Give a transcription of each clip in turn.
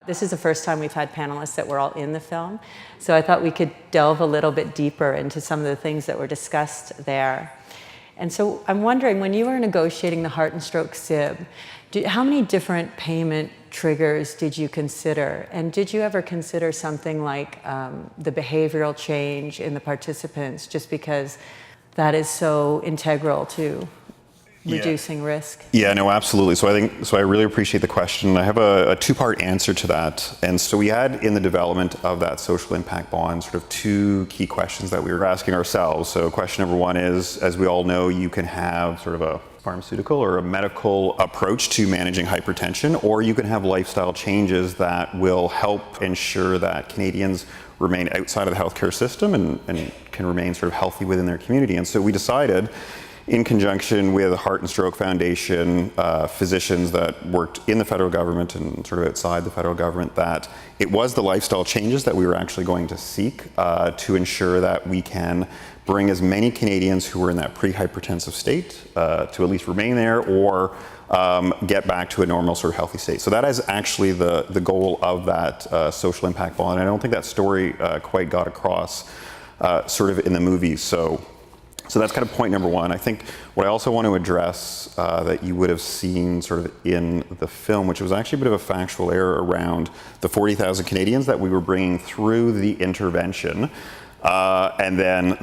This is the first time we've had panelists that were all in the film, so I thought we could delve a little bit deeper into some of the things that were discussed there. And so I'm wondering, when you were negotiating the Heart Stroke SIB, how many different payment triggers did you consider? And did you ever consider something like the behavioral change in the participants, just because that is so integral to reducing risk? Yeah, no, absolutely. So I really appreciate the question. I have a two-part answer to that. And so we had in the development of that social impact bond sort of two key questions that we were asking ourselves. So question number one is, as we all know, you can have sort of a pharmaceutical or a medical approach to managing hypertension, or you can have lifestyle changes that will help ensure that Canadians remain outside of the healthcare system and can remain sort of healthy within their community. And so we decided, in conjunction with the Heart and Stroke Foundation, physicians that worked in the federal government and sort of outside the federal government, that it was the lifestyle changes that we were actually going to seek to ensure that we can bring as many Canadians who were in that pre-hypertensive state to at least remain there, or get back to a normal sort of healthy state. So that is actually the goal of that social impact bond. And I don't think that story quite got across sort of in the movies. So that's kind of point number one. I think what I also want to address that you would have seen sort of in the film, which was actually a bit of a factual error around the 40,000 Canadians that we were bringing through the intervention, and then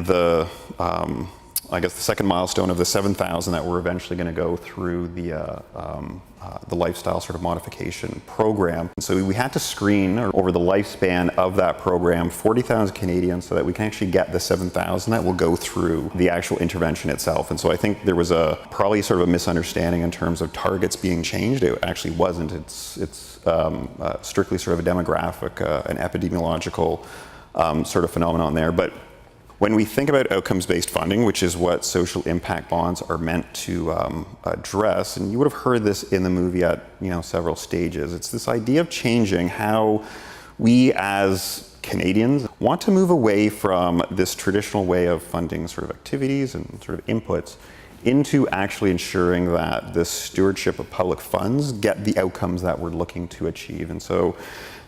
I guess the second milestone of the 7,000 that we're eventually going to go through the lifestyle sort of modification program. And so we had to screen over the lifespan of that program 40,000 Canadians so that we can actually get the 7,000 that will go through the actual intervention itself. And so I think there was probably sort of a misunderstanding in terms of targets being changed. It actually wasn't. It's strictly sort of a demographic, an epidemiological sort of phenomenon there. But when we think about outcomes-based funding, which is what social impact bonds are meant to address, and you would have heard this in the movie at several stages, it's this idea of changing how we as Canadians want to move away from this traditional way of funding sort of activities and sort of inputs into actually ensuring that the stewardship of public funds get the outcomes that we're looking to achieve. And so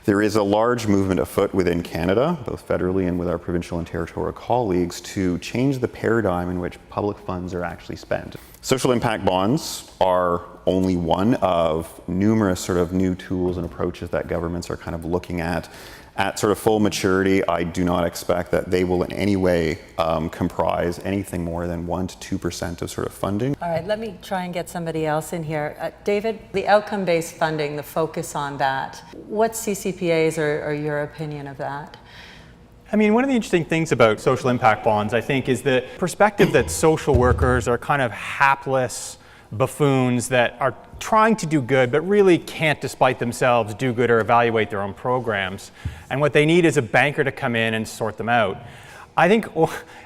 there is a large movement afoot within Canada, both federally and with our provincial and territorial colleagues, to change the paradigm in which public funds are actually spent. Social impact bonds are only one of numerous sort of new tools and approaches that governments are kind of looking at sort of full maturity. I do not expect that they will in any way comprise anything more than 1% to 2% of sort of funding. All right, let me try and get somebody else in here. David, the outcome-based funding, the focus on that, what's CCPA's or your opinion of that? I mean, one of the interesting things about social impact bonds, I think, is the perspective that social workers are kind of hapless buffoons that are trying to do good but really can't, despite themselves, do good or evaluate their own programs. And what they need is a banker to come in and sort them out. I think,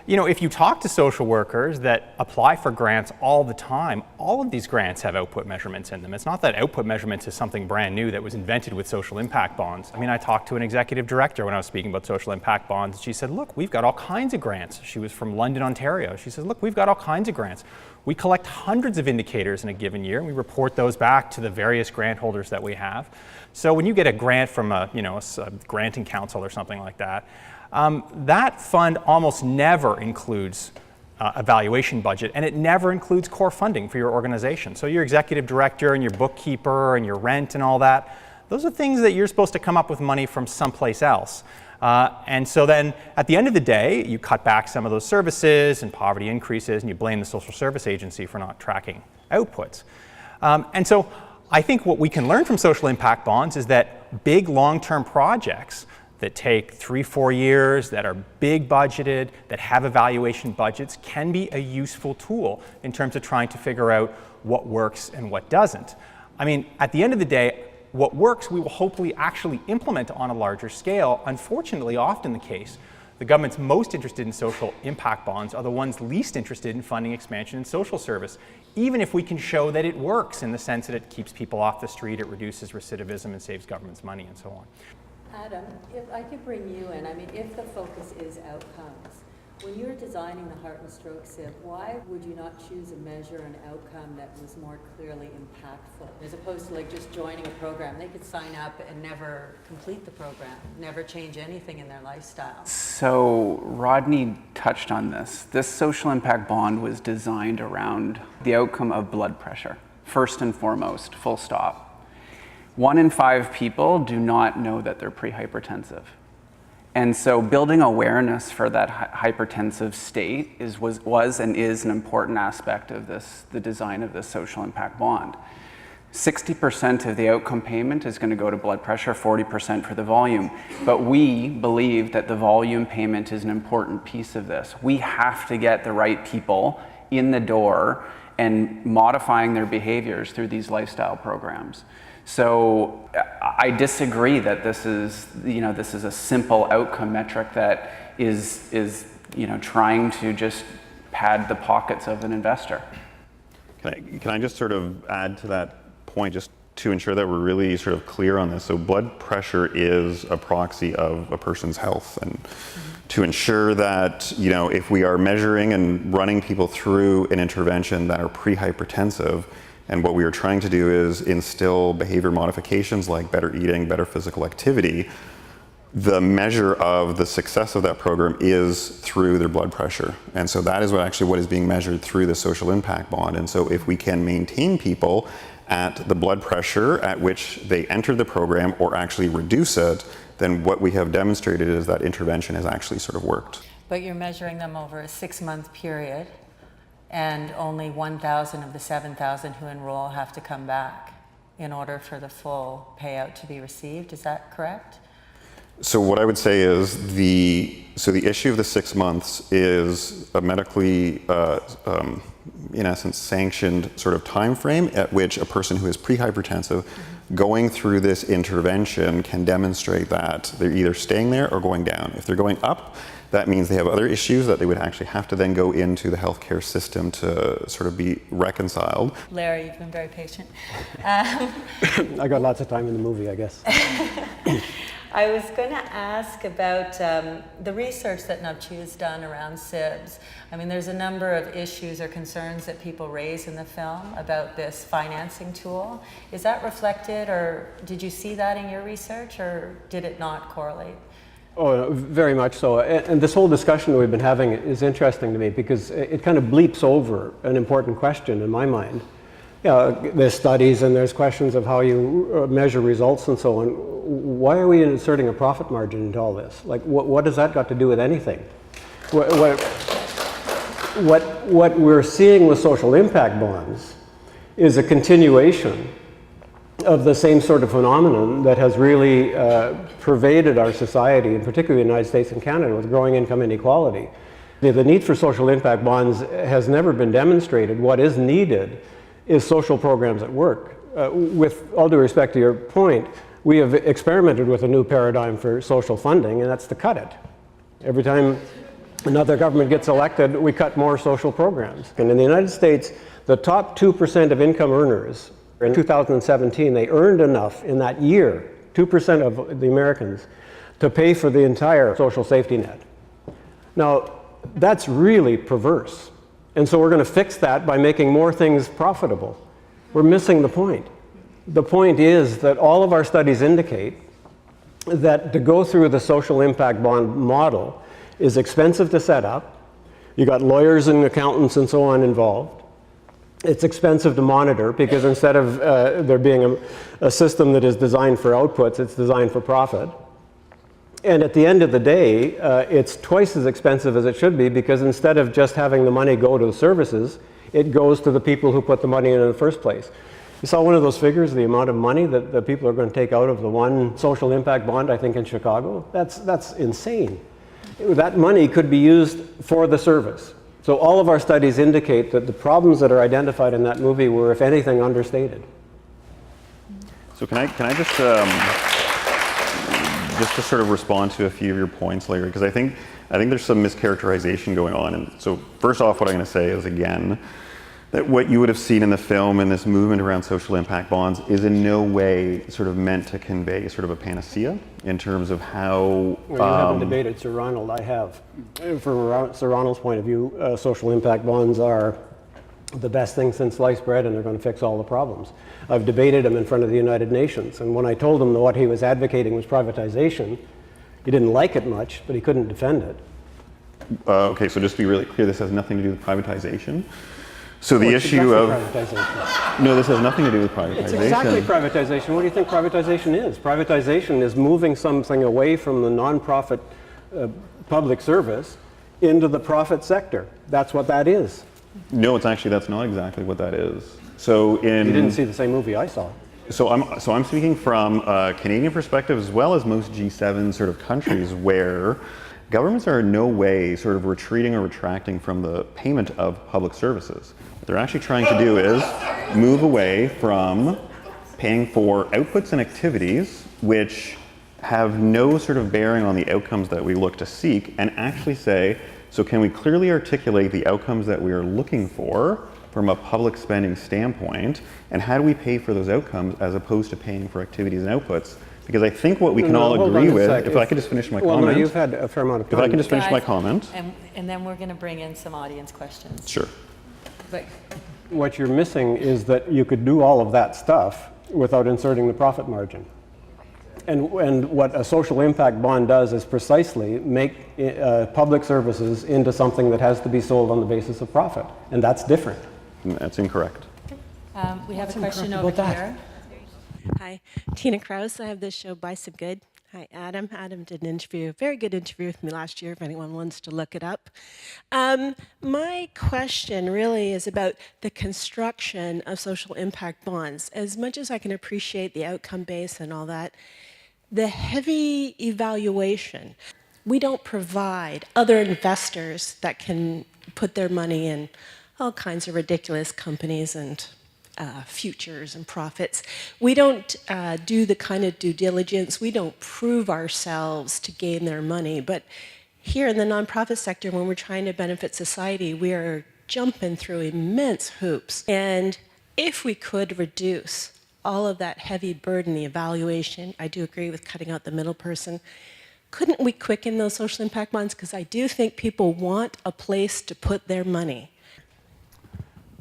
if you talk to social workers that apply for grants all the time, all of these grants have output measurements in them. It's not that output measurements is something brand new that was invented with social impact bonds. I mean, I talked to an executive director when I was speaking about social impact bonds. She said, look, we've got all kinds of grants. She was from London, Ontario. She said, look, we've got all kinds of grants. We collect hundreds of indicators in a given year, and we report those back to the various grant holders that we have. So when you get a grant from a granting council or something like that, that fund almost never includes evaluation budget, and it never includes core funding for your organization. So your executive director and your bookkeeper and your rent and all that, those are things that you're supposed to come up with money from someplace else. And so then at the end of the day, you cut back some of those services and poverty increases, and you blame the social service agency for not tracking outputs. And so I think what we can learn from social impact bonds is that big long-term projects that take 3-4 years, that are big budgeted, that have evaluation budgets, can be a useful tool in terms of trying to figure out what works and what doesn't. I mean, at the end of the day, what works we will hopefully actually implement on a larger scale. Unfortunately, often the case, the governments most interested in social impact bonds are the ones least interested in funding expansion in social service, even if we can show that it works in the sense that it keeps people off the street, it reduces recidivism and saves governments money and so on. Adam, if I could bring you in, I mean, if the focus is outcomes, When you were designing the Heart and Stroke SIB, why would you not choose a measure and outcome that was more clearly impactful, as opposed to like just joining a program? They could sign up and never complete the program, never change anything in their lifestyle. So Rodney touched on this. This social impact bond was designed around the outcome of blood pressure, first and foremost, full stop. 1 in 5 people do not know that they're pre-hypertensive. And so building awareness for that hypertensive state was and is an important aspect of the design of this social impact bond. 60% of the outcome payment is going to go to blood pressure, 40% for the volume. But we believe that the volume payment is an important piece of this. We have to get the right people in the door and modifying their behaviors through these lifestyle programs. So I disagree that this is a simple outcome metric that is trying to just pad the pockets of an investor. Can I just sort of add to that point, just to ensure that we're really sort of clear on this? So blood pressure is a proxy of a person's health, and to ensure that, if we are measuring and running people through an intervention that are pre-hypertensive, and what we are trying to do is instill behavior modifications like better eating, better physical activity, the measure of the success of that program is through their blood pressure. And so that is what is being measured through the social impact bond. And so if we can maintain people at the blood pressure at which they enter the program or actually reduce it, then what we have demonstrated is that intervention has actually sort of worked. But you're measuring them over a 6-month period, and only 1,000 of the 7,000 who enroll have to come back in order for the full payout to be received. Is that correct? So what I would say is the issue of the 6 months is a medically, in essence, sanctioned sort of time frame at which a person who is pre-hypertensive going through this intervention can demonstrate that they're either staying there or going down. If they're going up, that means they have other issues that they would actually have to then go into the healthcare system to sort of be reconciled. Larry, you've been very patient. I got lots of time in the movie, I guess. I was going to ask about the research that NABCHU has done around SIBs. I mean, there's a number of issues or concerns that people raise in the film about this financing tool. Is that reflected, or did you see that in your research, or did it not correlate? Oh, very much so. And this whole discussion that we've been having is interesting to me because it kind of bleeps over an important question in my mind. There's studies and there's questions of how you measure results and so on. Why are we inserting a profit margin into all this? Like, what has that got to do with anything? What we're seeing with social impact bonds is a continuation of the same sort of phenomenon that has really pervaded our society, and particularly the United States and Canada, with growing income inequality. The need for social impact bonds has never been demonstrated. What is needed is social programs at work. With all due respect to your point, we have experimented with a new paradigm for social funding, and that's to cut it. Every time another government gets elected, we cut more social programs. And in the United States, the top 2% of income earners, in 2017, they earned enough in that year, 2% of the Americans, to pay for the entire social safety net. Now, that's really perverse. And so we're going to fix that by making more things profitable. We're missing the point. The point is that all of our studies indicate that to go through the social impact bond model is expensive to set up. You got lawyers and accountants and so on involved. It's expensive to monitor because instead of there being a system that is designed for outputs, it's designed for profit. And at the end of the day, it's twice as expensive as it should be because instead of just having the money go to the services, it goes to the people who put the money in the first place. You saw one of those figures, the amount of money that the people are going to take out of the one social impact bond, I think in Chicago. That's insane. That money could be used for the service. So all of our studies indicate that the problems that are identified in that movie were, if anything, understated. So can I just to sort of respond to a few of your points, Larry, because I think there's some mischaracterization going on. And so first off, what I'm going to say is, again, that what you would have seen in the film and this movement around social impact bonds is in no way sort of meant to convey sort of a panacea in terms of how... Well, you haven't debated Sir Ronald, I have. From Sir Ronald's point of view, social impact bonds are the best thing since sliced bread, and they're going to fix all the problems. I've debated him in front of the United Nations, and when I told him that what he was advocating was privatization, he didn't like it much, but he couldn't defend it. Okay, so just to be really clear, this has nothing to do with privatization. So the It's issue of... privatization. No, this has nothing to do with privatization. It's exactly privatization. What do you think privatization is? Privatization is moving something away from the non-profit public service into the profit sector. That's what that is. No, that's not exactly what that is. So in... You didn't see the same movie I saw. So I'm speaking from a Canadian perspective as well as most G7 sort of countries where governments are in no way sort of retreating or retracting from the payment of public services. What they're actually trying to do is move away from paying for outputs and activities which have no sort of bearing on the outcomes that we look to seek, and actually say, so can we clearly articulate the outcomes that we are looking for from a public spending standpoint, and how do we pay for those outcomes as opposed to paying for activities and outputs? Because I think what we can all agree with, if I could just finish my comment. Well, no, you've had a fair amount of time. If I can just finish my comment. And then we're going to bring in some audience questions. Sure. But What you're missing is that you could do all of that stuff without inserting the profit margin. And what a social impact bond does is precisely make public services into something that has to be sold on the basis of profit. And that's different. That's incorrect. we have a question over here. Hi, Tina Krause. I have this show, Buy Some Good. Hi, Adam. Adam did an interview, a very good interview with me last year, if anyone wants to look it up. My question really is about the construction of social impact bonds. As much as I can appreciate the outcome base and all that, the heavy evaluation, we don't provide other investors that can put their money in all kinds of ridiculous companies and futures and profits. We don't do the kind of due diligence. We don't prove ourselves to gain their money. But here in the nonprofit sector, when we're trying to benefit society, we are jumping through immense hoops. And if we could reduce all of that heavy burden, the evaluation, I do agree with cutting out the middle person, couldn't we quicken those social impact bonds? Because I do think people want a place to put their money.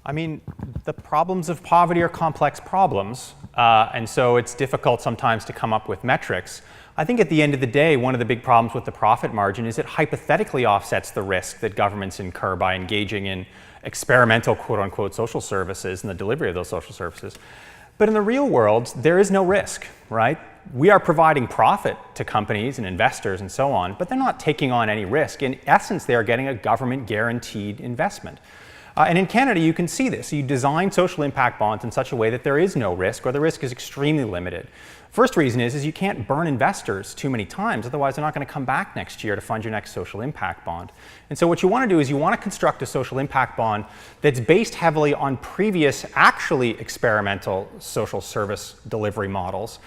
I mean, the problems of poverty are complex problems, and so it's difficult sometimes to come up with metrics. I think at the end of the day, one of the big problems with the profit margin is it hypothetically offsets the risk that governments incur by engaging in experimental quote-unquote social services and the delivery of those social services. But in the real world, there is no risk, right? We are providing profit to companies and investors and so on, but they're not taking on any risk. In essence, they are getting a government-guaranteed investment. And in Canada, you can see this. You design social impact bonds in such a way that there is no risk, or the risk is extremely limited. First reason is you can't burn investors too many times, otherwise they're not going to come back next year to fund your next social impact bond. And so what you want to do is you want to construct a social impact bond that's based heavily on previous, actually experimental social service delivery models,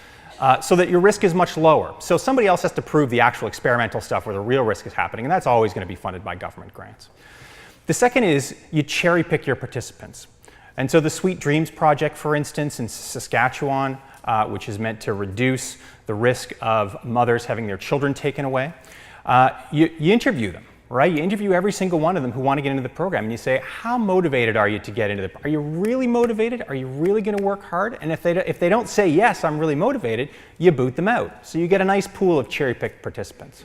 so that your risk is much lower. So somebody else has to prove the actual experimental stuff where the real risk is happening, and that's always going to be funded by government grants. The second is you cherry pick your participants. And so the Sweet Dreams Project, for instance, in Saskatchewan, which is meant to reduce the risk of mothers having their children taken away, you interview them, right? You interview every single one of them who want to get into the program, and you say, how motivated are you to get into the program? Are you really motivated? Are you really going to work hard? And if they don't say, yes, I'm really motivated, you boot them out. So you get a nice pool of cherry-picked participants.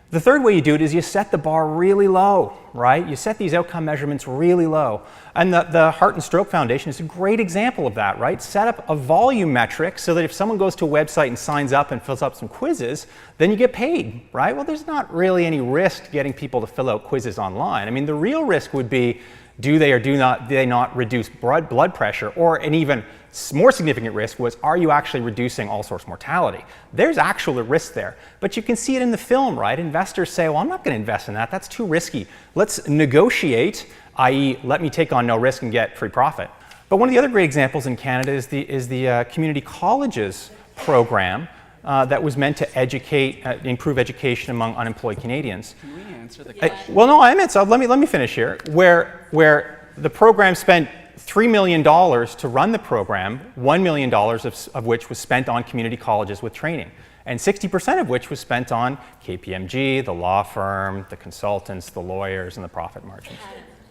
The third way you do it is you set the bar really low, right? You set these outcome measurements really low. And the Heart and Stroke Foundation is a great example of that, right? Set up a volume metric so that if someone goes to a website and signs up and fills out some quizzes, then you get paid, right? Well, there's not really any risk getting people to fill out quizzes online. I mean, the real risk would be, do they not reduce blood pressure? Or an even more significant risk was, are you actually reducing all-source mortality? There's actual risk there. But you can see it in the film, right? Investors say, well, I'm not going to invest in that. That's too risky. Let's negotiate, i.e. let me take on no risk and get free profit. But one of the other great examples in Canada is the community colleges program that was meant to educate, improve education among unemployed Canadians. Can we answer the question? Well, no, I meant so. Let me finish here. Where the program spent $3 million to run the program, $1 million of which was spent on community colleges with training, and 60% of which was spent on KPMG, the law firm, the consultants, the lawyers, and the profit margins.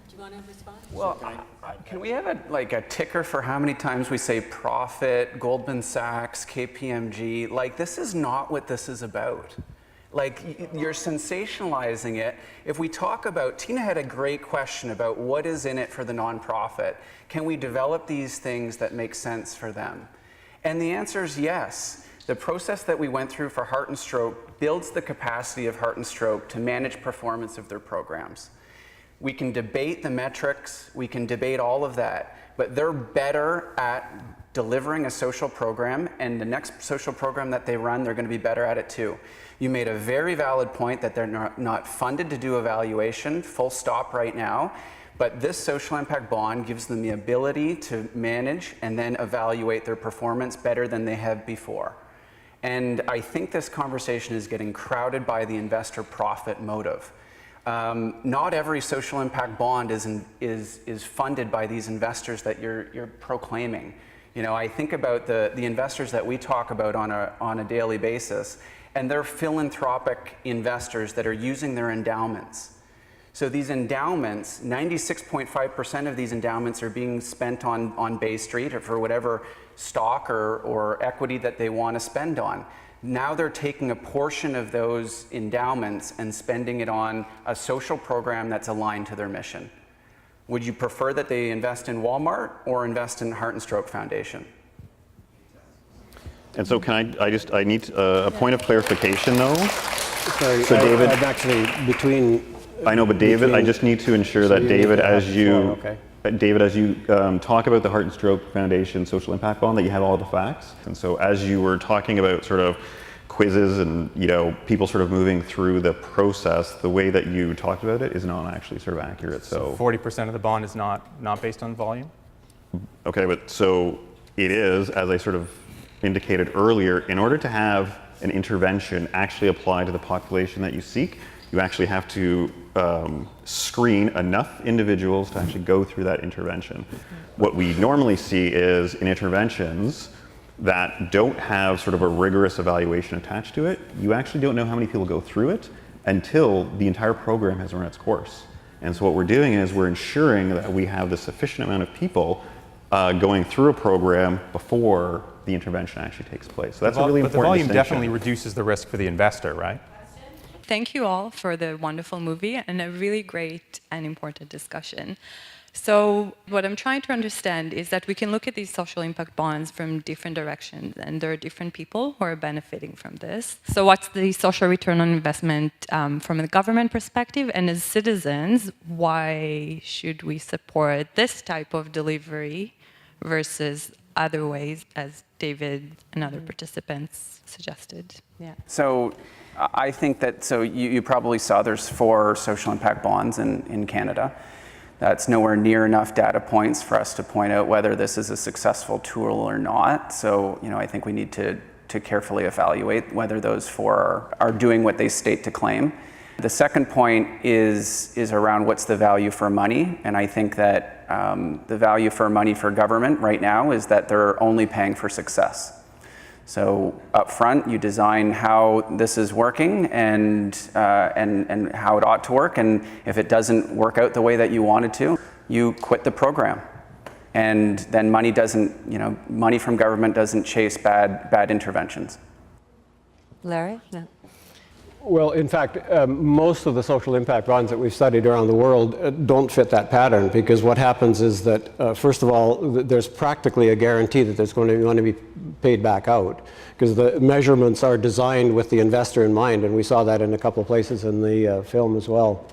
Do you want to respond? Well, can we have a ticker for how many times we say profit, Goldman Sachs, KPMG? Like, this is not what this is about. Like, you're sensationalizing it. If we talk about, Tina had a great question about what is in it for the nonprofit. Can we develop these things that make sense for them? And the answer is yes. The process that we went through for Heart and Stroke builds the capacity of Heart and Stroke to manage performance of their programs. We can debate the metrics, we can debate all of that, but they're better at delivering a social program, and the next social program that they run, they're going to be better at it too. You made a very valid point that they're not funded to do evaluation, full stop right now, but this social impact bond gives them the ability to manage and then evaluate their performance better than they have before. And I think this conversation is getting crowded by the investor profit motive. Not every social impact bond is funded by these investors that you're proclaiming. You know, I think about the investors that we talk about on a daily basis, and they're philanthropic investors that are using their endowments. So these endowments, 96.5% of these endowments are being spent on Bay Street or for whatever stock or equity that they want to spend on. Now they're taking a portion of those endowments and spending it on a social program that's aligned to their mission. Would you prefer that they invest in Walmart or invest in Heart and Stroke Foundation? And so can I need a point of clarification though. Sorry, so David, I'm actually between. I know, but David, I just need to ensure that David, as you talk about the Heart and Stroke Foundation social impact bond, that you have all the facts. And so as you were talking about sort of quizzes and, you know, people sort of moving through the process, the way that you talked about it is not actually sort of accurate. So 40% of the bond is not based on volume? Okay, but so it is, as I sort of indicated earlier, in order to have an intervention actually apply to the population that you seek, you actually have to screen enough individuals to actually go through that intervention. What we normally see is in interventions that don't have sort of a rigorous evaluation attached to it, you actually don't know how many people go through it until the entire program has run its course. And so what we're doing is we're ensuring that we have the sufficient amount of people going through a program before the intervention actually takes place. So that's a really important distinction. But the volume definitely reduces the risk for the investor, right? Thank you all for the wonderful movie and a really great and important discussion. So what I'm trying to understand is that we can look at these social impact bonds from different directions, and there are different people who are benefiting from this. So what's the social return on investment from a government perspective? And as citizens, why should we support this type of delivery versus other ways, as David and other participants suggested? Yeah. So I think that, so you probably saw there's 4 social impact bonds in Canada. That's nowhere near enough data points for us to point out whether this is a successful tool or not. So, you know, I think we need to carefully evaluate whether those 4 are doing what they state to claim. The second point is around what's the value for money. And I think that the value for money for government right now is that they're only paying for success. So up front, you design how this is working and how it ought to work. And if it doesn't work out the way that you wanted to, you quit the program. And then money from government doesn't chase bad interventions. Larry? No. Well, in fact, most of the social impact bonds that we've studied around the world don't fit that pattern, because what happens is that, first of all, there's practically a guarantee that there's going to be paid back out, because the measurements are designed with the investor in mind, and we saw that in a couple of places in the film as well.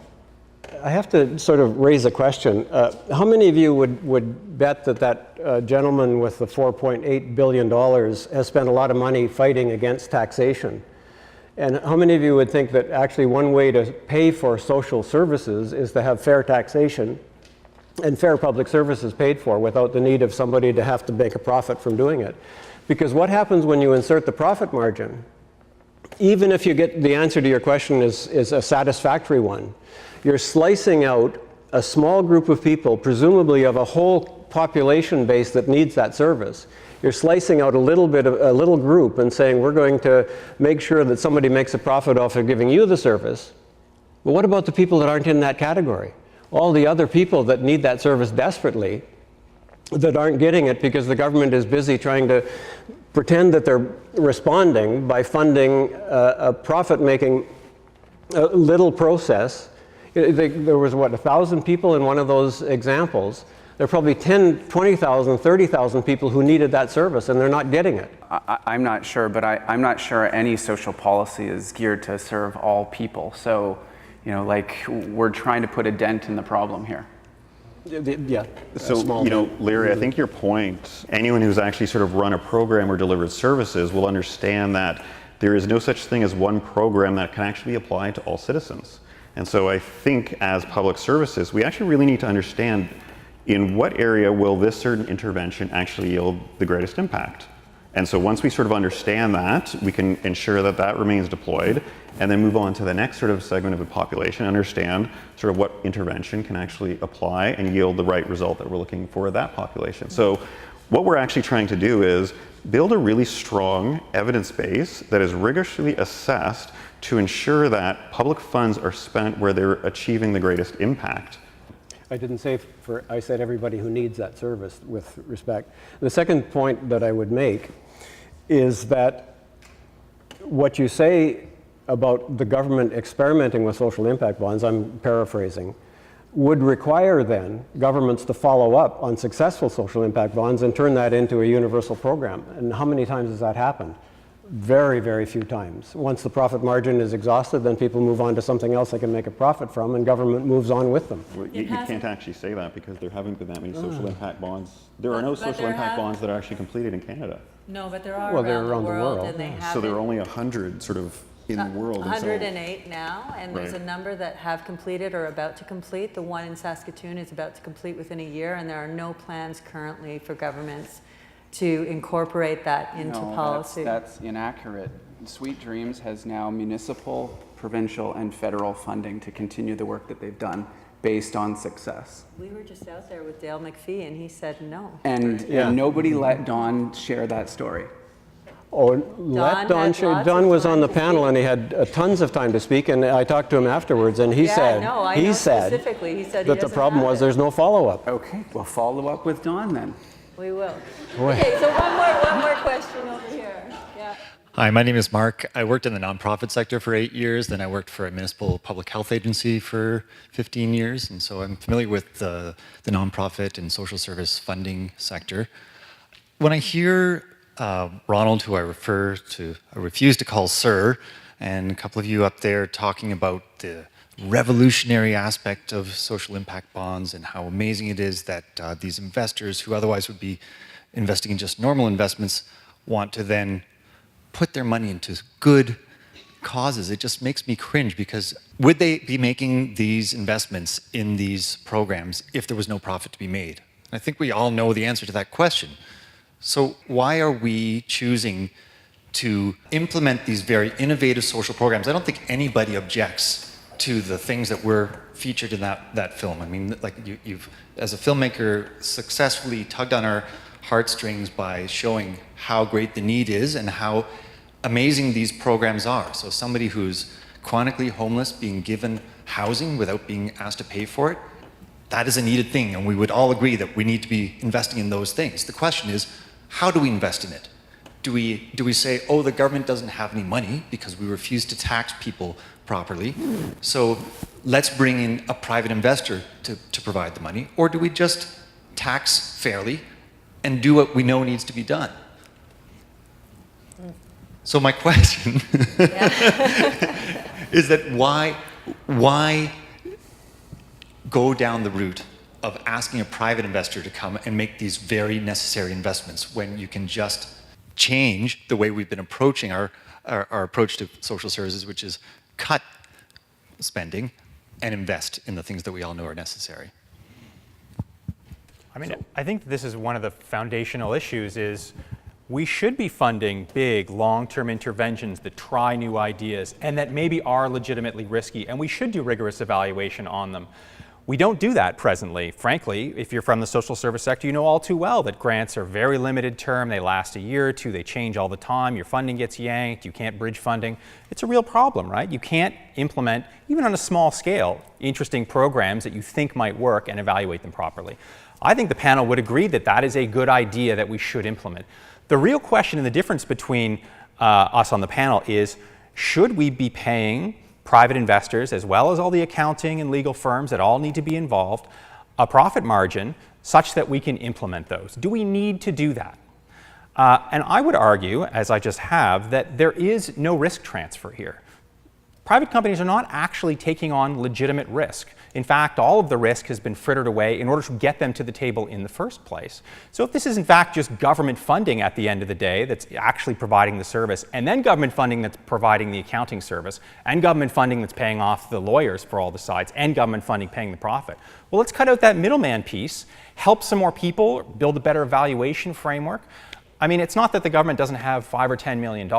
I have to sort of raise a question. How many of you would bet that gentleman with the $4.8 billion has spent a lot of money fighting against taxation? And how many of you would think that actually one way to pay for social services is to have fair taxation and fair public services paid for without the need of somebody to have to make a profit from doing it? Because what happens when you insert the profit margin, even if you get the answer to your question is a satisfactory one, you're slicing out a small group of people, presumably of a whole population base that needs that service. You're slicing out a little group and saying, we're going to make sure that somebody makes a profit off of giving you the service. But what about the people that aren't in that category? All the other people that need that service desperately, that aren't getting it because the government is busy trying to pretend that they're responding by funding a profit-making little process. There was, what, 1,000 people in one of those examples. There are probably 10, 20,000, 30,000 people who needed that service, and they're not getting it. I'm not sure, but I'm not sure any social policy is geared to serve all people. So, you know, like, we're trying to put a dent in the problem here. Yeah. So, you know, Larry, I think your point, anyone who's actually sort of run a program or delivered services will understand that there is no such thing as one program that can actually apply to all citizens. And so I think as public services, we actually really need to understand in what area will this certain intervention actually yield the greatest impact. And so once we sort of understand that, we can ensure that that remains deployed and then move on to the next sort of segment of the population, understand sort of what intervention can actually apply and yield the right result that we're looking for that population. So what we're actually trying to do is build a really strong evidence base that is rigorously assessed to ensure that public funds are spent where they're achieving the greatest impact. I didn't say I said everybody who needs that service, with respect. The second point that I would make is that what you say about the government experimenting with social impact bonds, I'm paraphrasing, would require then governments to follow up on successful social impact bonds and turn that into a universal program. And how many times has that happened? Very, very few times. Once the profit margin is exhausted, then people move on to something else they can make a profit from, and government moves on with them. Well, you can't actually say that because there haven't been that many social impact bonds. There are no social impact bonds that are actually completed in Canada. No, but there are Well, they're around the around the world, world. and they have So there are only 100 sort of in the world. 108 now, and there's Right. a number that have completed or about to complete. The one in Saskatoon is about to complete within a year, and there are no plans currently for governments to incorporate that into policy. That's inaccurate. Sweet Dreams has now municipal, provincial, and federal funding to continue the work that they've done based on success. We were just out there with Dale McPhee, and he said no. And nobody let Don share that story. Oh, let Don share. Don was on the panel and he had tons of time to speak, and I talked to him afterwards, and he said specifically, he said that the problem was there's no follow-up. Okay, well, follow up with Don then. We will. Okay, so one more question over here. Yeah. Hi, my name is Mark. I worked in the nonprofit sector for 8 years. Then I worked for a municipal public health agency for 15 years. And so I'm familiar with the nonprofit and social service funding sector. When I hear Ronald, who I refuse to call sir, and a couple of you up there talking about the revolutionary aspect of social impact bonds and how amazing it is that these investors who otherwise would be investing in just normal investments want to then put their money into good causes. It just makes me cringe, because would they be making these investments in these programs if there was no profit to be made? I think we all know the answer to that question. So why are we choosing to implement these very innovative social programs? I don't think anybody objects to the things that were featured in that film. I mean, like you've, as a filmmaker, successfully tugged on our heartstrings by showing how great the need is and how amazing these programs are. So somebody who's chronically homeless being given housing without being asked to pay for it, that is a needed thing, and we would all agree that we need to be investing in those things. The question is, how do we invest in it? Do we say, oh, the government doesn't have any money because we refuse to tax people properly, so let's bring in a private investor to provide the money? Or do we just tax fairly and do what we know needs to be done? So my question is that why go down the route of asking a private investor to come and make these very necessary investments when you can just change the way we've been approaching our approach to social services, which is cut spending and invest in the things that we all know are necessary? I mean, I think this is one of the foundational issues is we should be funding big, long-term interventions that try new ideas and that maybe are legitimately risky, and we should do rigorous evaluation on them. We don't do that presently. Frankly, if you're from the social service sector, you know all too well that grants are very limited term. They last a year or two. They change all the time. Your funding gets yanked. You can't bridge funding. It's a real problem, right? You can't implement, even on a small scale, interesting programs that you think might work and evaluate them properly. I think the panel would agree that that is a good idea that we should implement. The real question and the difference between us on the panel is, should we be paying private investors, as well as all the accounting and legal firms that all need to be involved, a profit margin such that we can implement those? Do we need to do that? And I would argue, as I just have, that there is no risk transfer here. Private companies are not actually taking on legitimate risk. In fact, all of the risk has been frittered away in order to get them to the table in the first place. So if this is in fact just government funding at the end of the day that's actually providing the service, and then government funding that's providing the accounting service, and government funding that's paying off the lawyers for all the sides, and government funding paying the profit, well, let's cut out that middleman piece, help some more people, build a better evaluation framework. I mean, it's not that the government doesn't have $5 or $10 million.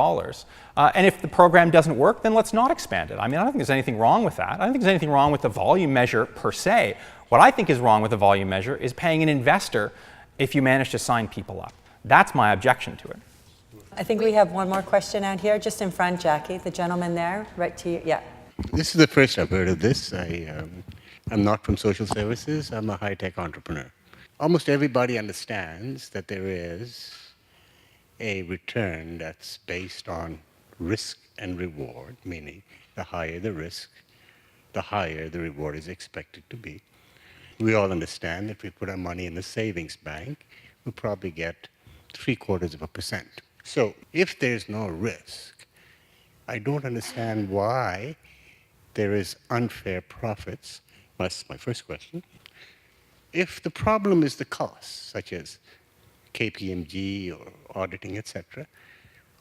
And if the program doesn't work, then let's not expand it. I mean, I don't think there's anything wrong with that. I don't think there's anything wrong with the volume measure per se. What I think is wrong with the volume measure is paying an investor if you manage to sign people up. That's my objection to it. I think we have one more question out here, just in front, Jackie, the gentleman there, right to you. Yeah. This is the first I've heard of this. I'm not from social services. I'm a high-tech entrepreneur. Almost everybody understands that there is a return that's based on risk and reward, meaning the higher the risk, the higher the reward is expected to be. We all understand that if we put our money in the savings bank, we'll probably get 0.75%. So if there's no risk, I don't understand why there is unfair profits. That's my first question. If the problem is the costs, such as KPMG or auditing, etc.,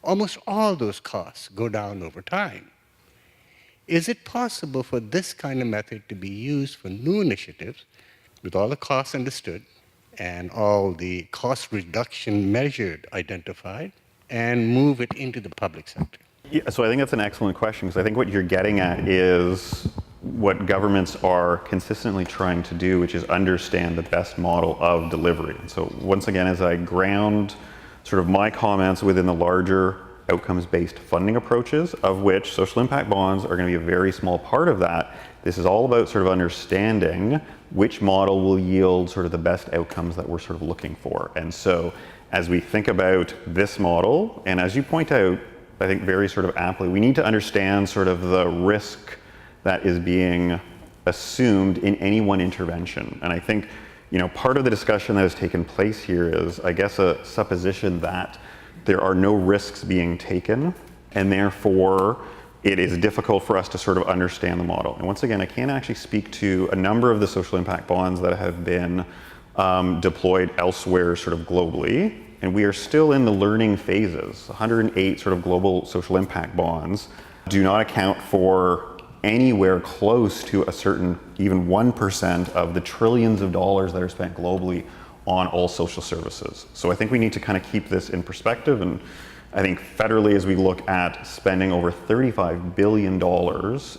almost all those costs go down over time. Is it possible for this kind of method to be used for new initiatives with all the costs understood and all the cost reduction measured, identified, and move it into the public sector? Yeah, so I think that's an excellent question, because I think what you're getting at is what governments are consistently trying to do, which is understand the best model of delivery. And so once again, as I ground sort of my comments within the larger outcomes-based funding approaches, of which social impact bonds are going to be a very small part of that, this is all about sort of understanding which model will yield sort of the best outcomes that we're sort of looking for. And so as we think about this model, and as you point out, I think very sort of aptly, we need to understand sort of the risk that is being assumed in any one intervention. And I think, you know, part of the discussion that has taken place here is, I guess, a supposition that there are no risks being taken, and therefore it is difficult for us to sort of understand the model. And once again, I can't actually speak to a number of the social impact bonds that have been deployed elsewhere sort of globally, and we are still in the learning phases. 108 sort of global social impact bonds do not account for anywhere close to a certain, even 1% of the trillions of dollars that are spent globally on all social services. So I think we need to kind of keep this in perspective, and I think federally, as we look at spending over $35 billion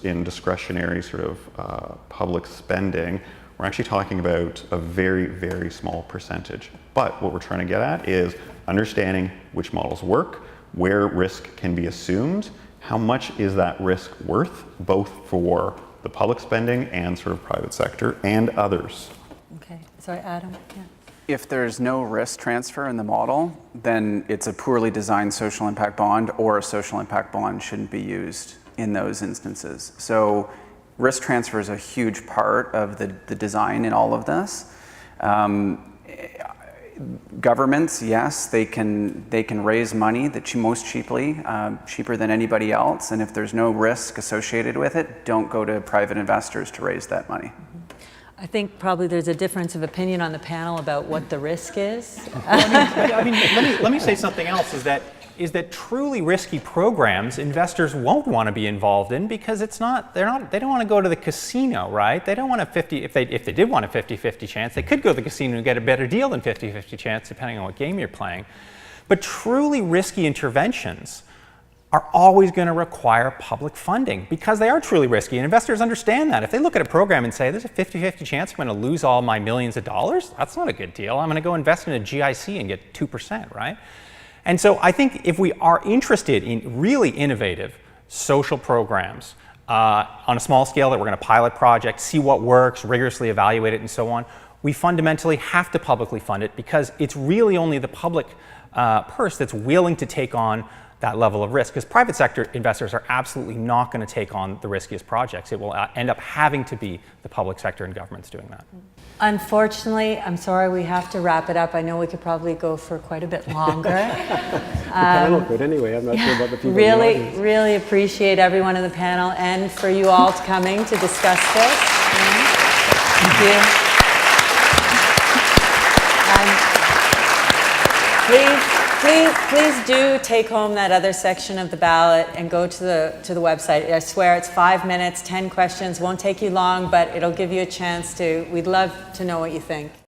in discretionary sort of public spending, we're actually talking about a very, very small percentage. But what we're trying to get at is understanding which models work, where risk can be assumed, how much is that risk worth, both for the public spending and sort of private sector and others. Okay, sorry, Adam. Yeah. If there's no risk transfer in the model, then it's a poorly designed social impact bond, or a social impact bond shouldn't be used in those instances. So risk transfer is a huge part of the design in all of this. Governments, yes, they can raise money most cheaply, cheaper than anybody else, and if there's no risk associated with it, don't go to private investors to raise that money. I think probably there's a difference of opinion on the panel about what the risk is. Let me say something else, is that truly risky programs investors won't want to be involved in, because they don't want to go to the casino, right? They don't want if they did want a 50-50 chance, they could go to the casino and get a better deal than 50-50 chance, depending on what game you're playing. But truly risky interventions are always going to require public funding because they are truly risky, and investors understand that. If they look at a program and say, there's a 50-50 chance I'm going to lose all my millions of dollars, that's not a good deal. I'm going to go invest in a GIC and get 2%, right? And so I think if we are interested in really innovative social programs on a small scale that we're going to pilot projects, see what works, rigorously evaluate it, and so on, we fundamentally have to publicly fund it because it's really only the public purse that's willing to take on that level of risk, because private sector investors are absolutely not going to take on the riskiest projects. It will end up having to be the public sector and governments doing that. Unfortunately, I'm sorry, we have to wrap it up. I know we could probably go for quite a bit longer. The panel could anyway. I'm not sure about the people Really, in the audience. really appreciate everyone in the panel and for you all coming to discuss this. Thank you. Please do take home that other section of the ballot and go to the website. I swear it's 5 minutes, 10 questions, won't take you long, but it'll give you a chance to, we'd love to know what you think.